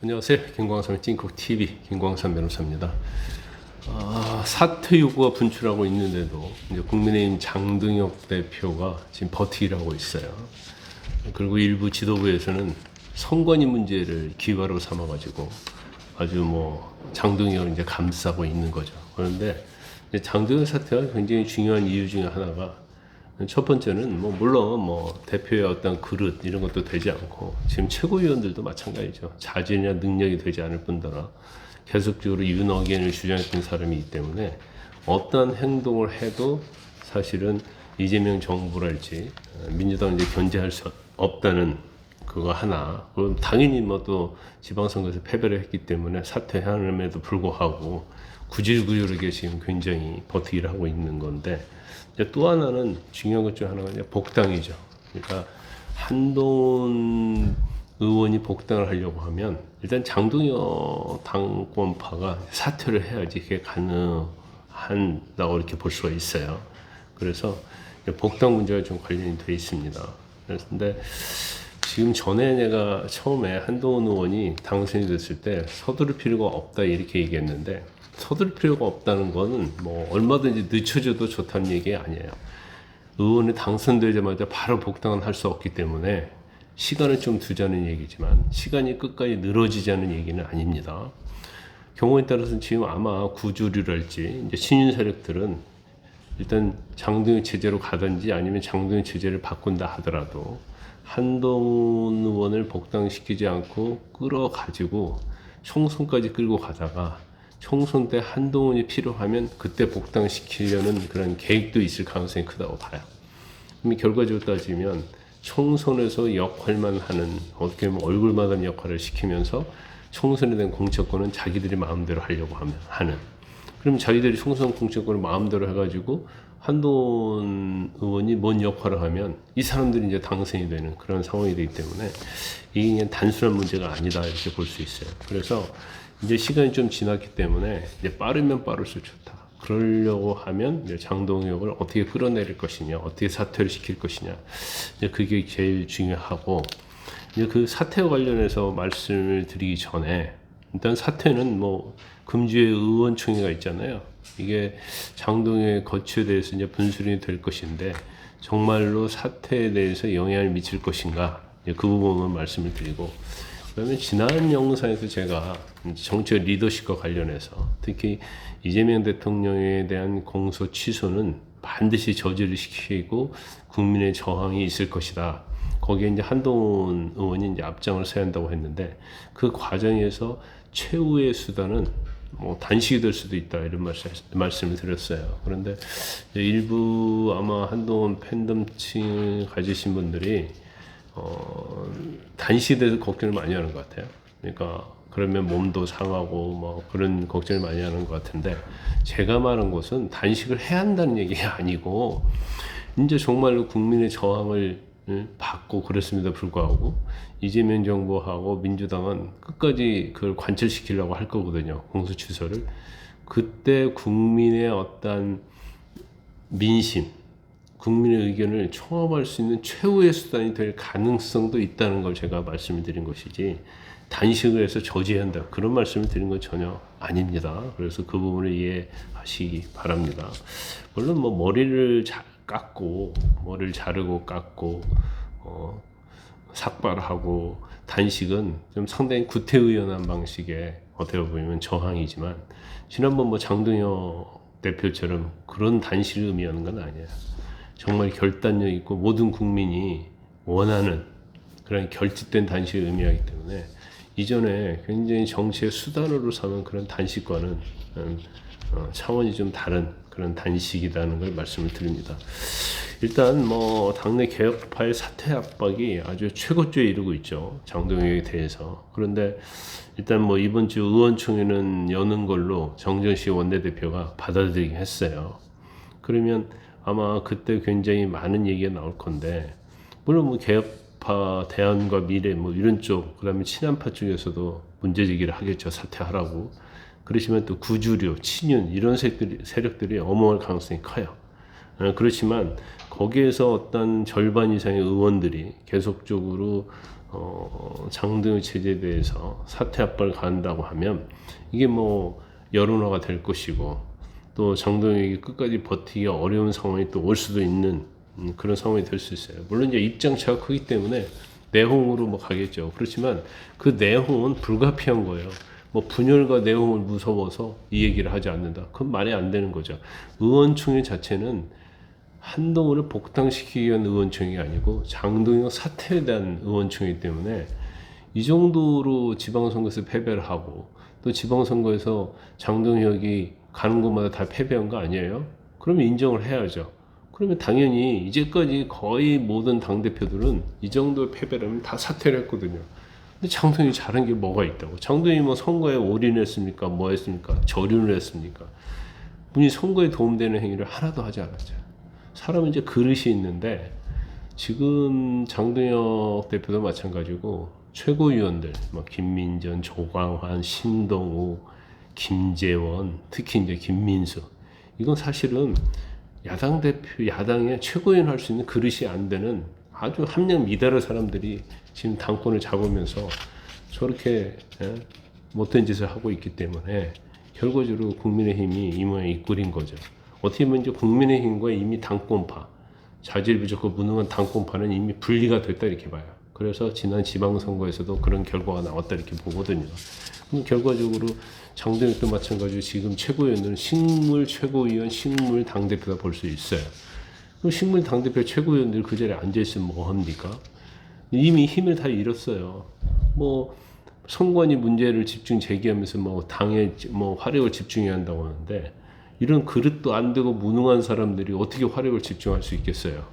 안녕하세요. 김광삼의 찐콕TV 김광삼 변호사입니다. 사퇴 요구가 분출하고 있는데도 이제 국민의힘 장동혁 대표가 지금 버티기를 하고 있어요. 그리고 일부 지도부에서는 선관위 문제를 기회로 삼아가지고 아주 장동혁을 이제 감싸고 있는 거죠. 그런데 이제 장동혁 사태가 굉장히 중요한 이유 중에 하나가 첫 번째는 물론 대표의 어떤 그릇 이런 것도 되지 않고 지금 최고위원들도 마찬가지죠. 자질이나 능력이 되지 않을 뿐더러 계속적으로 윤어겐을 주장했던 사람이기 때문에 어떠한 행동을 해도 사실은 이재명 정부랄지 민주당 이제 견제할 수 없다는 그거 하나. 그럼 당연히 또 지방선거에서 패배를 했기 때문에 사퇴함에도 불구하고 구질구질하게 지금 굉장히 버티기를 하고 있는 건데, 이제 또 하나는 중요한 것 중 하나가 이제 복당이죠. 그러니까 한동훈 의원이 복당을 하려고 하면 일단 장동혁 당권파가 사퇴를 해야지 그게 가능한다고 이렇게 볼 수가 있어요. 그래서 복당 문제가 좀 관련이 돼 있습니다. 그런데 지금 전에 내가 처음에 한동훈 의원이 당선이 됐을 때 서두를 필요가 없다 이렇게 얘기했는데, 서둘 필요가 없다는 거는 얼마든지 늦춰져도 좋다는 얘기 아니에요. 의원이 당선되자마자 바로 복당은 할 수 없기 때문에 시간을 좀 두자는 얘기지만 시간이 끝까지 늘어지자는 얘기는 아닙니다. 경우에 따라서는 지금 아마 구주류랄지 이제 신윤 세력들은 일단 장동혁 체제로 가든지 아니면 장동혁 체제를 바꾼다 하더라도 한동훈 의원을 복당시키지 않고 끌어가지고 총선까지 끌고 가다가 총선 때 한동훈이 필요하면 그때 복당시키려는 그런 계획도 있을 가능성이 크다고 봐요. 그럼 결과적으로 따지면 총선에서 역할만 하는, 어떻게 보면 얼굴마담 역할을 시키면서 총선에 대한 공천권은 자기들이 마음대로 하려고 하는. 그럼 자기들이 총선 공천권을 마음대로 해가지고 한동훈 의원이 뭔 역할을 하면 이 사람들이 이제 당선이 되는 그런 상황이 되기 때문에 이게 그냥 단순한 문제가 아니다 이렇게 볼 수 있어요. 그래서 이제 시간이 좀 지났기 때문에 이제 빠르면 빠를수록 좋다. 그러려고 하면 이제 장동혁을 어떻게 끌어내릴 것이냐, 어떻게 사퇴를 시킬 것이냐, 이제 그게 제일 중요하고, 이제 그 사퇴와 관련해서 말씀을 드리기 전에 일단 사퇴는 금주의 의원총회가 있잖아요. 이게 장동혁의 거취에 대해서 이제 분수령이 될 것인데 정말로 사퇴에 대해서 영향을 미칠 것인가, 그 부분만 말씀을 드리고, 그러면 지난 영상에서 제가 정치적 리더십과 관련해서 특히 이재명 대통령에 대한 공소 취소는 반드시 저지를 시키고 국민의 저항이 있을 것이다. 거기에 이제 한동훈 의원이 이제 앞장을 서야 한다고 했는데, 그 과정에서 최후의 수단은 단식이 될 수도 있다 이런 말씀을 드렸어요. 그런데 일부 아마 한동훈 팬덤층 가지신 분들이 단식에 대해서 걱정을 많이 하는 것 같아요. 그러니까 그러면 몸도 상하고 그런 걱정을 많이 하는 것 같은데, 제가 말한 것은 단식을 해야 한다는 얘기가 아니고 이제 정말로 국민의 저항을 받고 그랬음에도 불구하고 이재명 정부하고 민주당은 끝까지 그걸 관철시키려고 할 거거든요. 공소 취소를. 그때 국민의 어떤 민심, 국민의 의견을 총합할 수 있는 최후의 수단이 될 가능성도 있다는 걸 제가 말씀을 드린 것이지, 단식을 해서 저지해야 한다 그런 말씀을 드린 건 전혀 아닙니다. 그래서 그 부분을 이해하시기 바랍니다. 물론 머리를 깎고 머리를 자르고 깎고 삭발하고 단식은 좀 상당히 구태의연한 방식의 어떻게 보면 저항이지만, 지난번 장동혁 대표처럼 그런 단식을 의미하는 건 아니에요. 정말 결단력 있고 모든 국민이 원하는 그런 결집된 단식을 의미하기 때문에 이전에 굉장히 정치의 수단으로 삼은 그런 단식과는 차원이 좀 다른 그런 단식이라는 걸 말씀을 드립니다. 일단 당내 개혁파의 사퇴 압박이 아주 최고조에 이르고 있죠. 장동혁에 대해서. 그런데 일단 이번 주 의원총회는 여는 걸로 정정식 원내대표가 받아들이긴 했어요. 그러면 아마 그때 굉장히 많은 얘기가 나올 건데, 물론 개혁파, 대안과 미래 이런 쪽, 그다음에 친한파 쪽에서도 문제 제기를 하겠죠. 사퇴하라고. 그렇지만 또 구주류, 친윤 이런 세력들이 엄호할 가능성이 커요. 그렇지만 거기에서 어떤 절반 이상의 의원들이 계속적으로 장동혁 체제에 대해서 사퇴 압박을 가한다고 하면 이게 뭐 여론화가 될 것이고 또 장동혁이 끝까지 버티기 어려운 상황이 또 올 수도 있는 그런 상황이 될 수 있어요. 물론 이제 입장차가 크기 때문에 내홍으로 뭐 가겠죠. 그렇지만 그 내홍은 불가피한 거예요. 뭐 분열과 내홍을 무서워서 이 얘기를 하지 않는다. 그건 말이 안 되는 거죠. 의원총회 자체는 한동훈을 복당시키기 위한 의원총회가 아니고 장동혁 사퇴에 대한 의원총회이기 때문에 이 정도로 지방선거에서 패배를 하고 또 지방선거에서 장동혁이 가는 곳마다 다 패배한 거 아니에요? 그러면 인정을 해야죠. 그러면 당연히 이제까지 거의 모든 당대표들은 이 정도의 패배라면 다 사퇴를 했거든요. 근데 장동혁이 잘한 게 뭐가 있다고? 장동혁이 뭐 선거에 올인했습니까? 뭐 했습니까? 저륜을 했습니까? 분이 선거에 도움되는 행위를 하나도 하지 않았죠. 사람은 이제 그릇이 있는데 지금 장동혁 대표도 마찬가지고 최고위원들 뭐 김민전, 조광환, 신동우, 김재원, 특히 이제 김민수 이건 사실은 야당 대표, 야당의 최고위원 할 수 있는 그릇이 안 되는 아주 함량 미달의 사람들이 지금 당권을 잡으면서 저렇게 못된 짓을 하고 있기 때문에 결과적으로 국민의힘이 이 모양이 이꼴인 거죠. 어떻게 보면 이제 국민의힘과 이미 당권파, 자질 부족하고 무능한 당권파는 이미 분리가 됐다 이렇게 봐요. 그래서 지난 지방선거에서도 그런 결과가 나왔다 이렇게 보거든요. 그럼 결과적으로 장동혁도 마찬가지로 지금 최고위원은 식물 최고위원, 식물 당대표다 볼 수 있어요. 그럼 식물 당대표 최고위원들 그 자리에 앉아있으면 뭐 합니까? 이미 힘을 다 잃었어요. 뭐 선관위 문제를 집중 제기하면서 뭐 당에 뭐 화력을 집중해야 한다고 하는데 이런 그릇도 안 되고 무능한 사람들이 어떻게 화력을 집중할 수 있겠어요?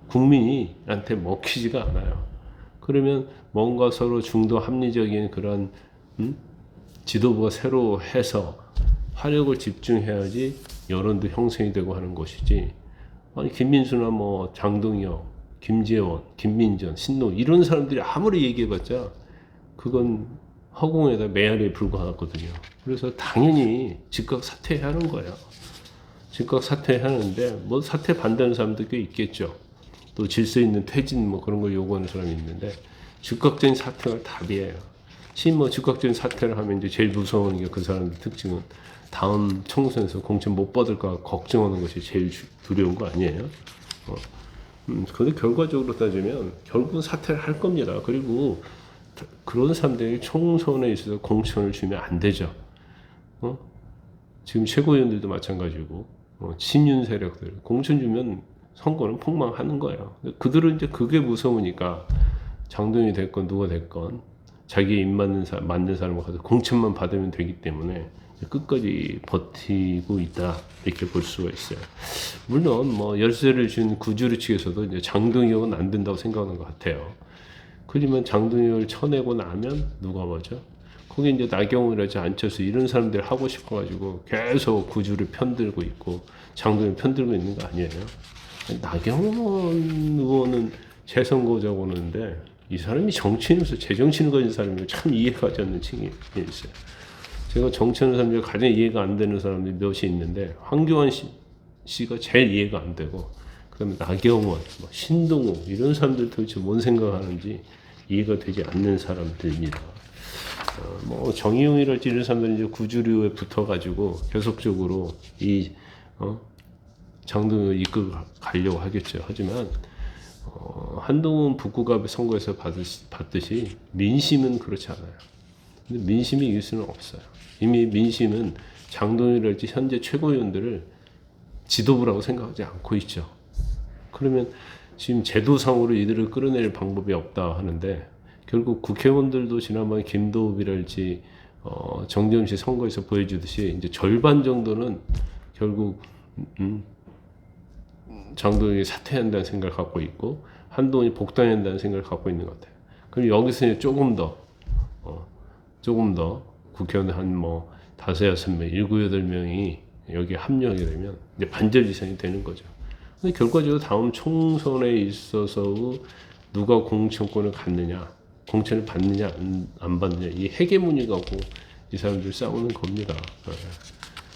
국민이한테 먹히지가 않아요. 그러면 뭔가 서로 중도 합리적인 그런 지도부가 새로 해서 화력을 집중해야지 여론도 형성이 되고 하는 것이지. 아니 김민수나 뭐 장동혁, 김재원, 김민전, 신노 이런 사람들이 아무리 얘기해봤자 그건 허공에다 메아리에 불과하거든요. 그래서 당연히 즉각 사퇴해야 하는 거예요. 즉각 사퇴하는데 뭐 사퇴 반대하는 사람도 꽤 있겠죠. 또 질서 있는 퇴진 뭐 그런 걸 요구하는 사람이 있는데 즉각적인 사퇴가 답이에요. 지금 뭐 즉각적인 사퇴를 하면 이제 제일 무서운 게 그 사람의 특징은 다음 총선에서 공천 못 받을까 걱정하는 것이 제일 두려운 거 아니에요? 근데 결과적으로 따지면 결국은 사퇴를 할 겁니다. 그리고 그런 사람들이 총선에 있어서 공천을 주면 안 되죠. 지금 최고위원들도 마찬가지고 친윤 세력들 공천 주면 선거는 폭망하는 거예요. 그들은 이제 그게 무서우니까 장동영이 됐건 누가 됐건 자기에 입 맞는 사람을 가서 공천만 받으면 되기 때문에 끝까지 버티고 있다 이렇게 볼 수가 있어요. 물론 뭐 열쇠를 준 구주류 측에서도 이제 장동혁은 안 된다고 생각하는 것 같아요. 그러면 장동혁을 쳐내고 나면 누가 뭐죠? 거기 이제 나경원이라든지 안철수 이런 사람들 하고 싶어가지고 계속 구주를 편들고 있고 장동혁 편들고 있는 거 아니에요? 나경원 의원은 재선거자고 오는데 이 사람이 정치인으로서 제정신을 가진 사람이 참 이해가 가지 않는 층이 있어요. 제가 정치하는 사람 중에 가장 이해가 안 되는 사람들이 몇이 있는데 황교안 씨가 제일 이해가 안 되고 그다음에 나경원, 뭐 신동우 이런 사람들 도대체 뭔 생각하는지 이해가 되지 않는 사람들입니다. 뭐 정의용이랄지 이런 사람들은 이제 구주류에 붙어가지고 계속적으로 이 장동혁을 이끌고 가려고 하겠죠. 하지만 한동훈 북구갑의 선거에서 봤듯이 민심은 그렇지 않아요. 근데 민심이 이길 수는 없어요. 이미 민심은 장동혁이랄지 현재 최고위원들을 지도부라고 생각하지 않고 있죠. 그러면 지금 제도상으로 이들을 끌어낼 방법이 없다 하는데 결국 국회의원들도 지난번에 김도읍이랄지 정점식 선거에서 보여주듯이 이제 절반 정도는 결국 장동혁이 사퇴한다는 생각을 갖고 있고 한동훈이 복당해야 한다는 생각을 갖고 있는 것 같아요. 그럼 여기서 이제 조금 더 국회의원 한 뭐 5, 6명, 7, 8명이 여기에 합류하게 되면 이제 반절지상이 되는 거죠. 근데 결과적으로 다음 총선에 있어서 누가 공천권을 갖느냐, 공천을 받느냐, 안 받느냐, 이 헤게모니 갖고 이 사람들 싸우는 겁니다.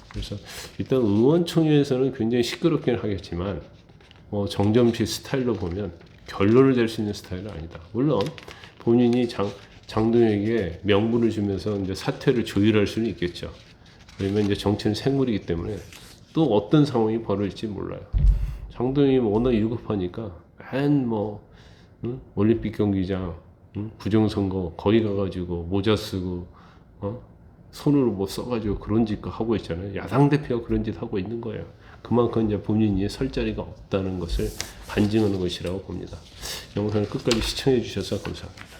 그래서 일단 의원총회에서는 굉장히 시끄럽긴 하겠지만 정점식 스타일로 보면 결론을 낼 수 있는 스타일은 아니다. 물론 본인이 장동혁에게 명분을 주면서 이제 사퇴를 조율할 수는 있겠죠. 왜냐면 이제 정치는 생물이기 때문에 또 어떤 상황이 벌어질지 몰라요. 장동혁이 워낙 유급하니까 올림픽 경기장, 부정선거 거기 가가지고 모자 쓰고 손으로 뭐 써가지고 그런 짓 하고 있잖아요. 야당 대표가 그런 짓 하고 있는 거예요. 그만큼 이제 본인이 설 자리가 없다는 것을 반증하는 것이라고 봅니다. 영상을 끝까지 시청해 주셔서 감사합니다.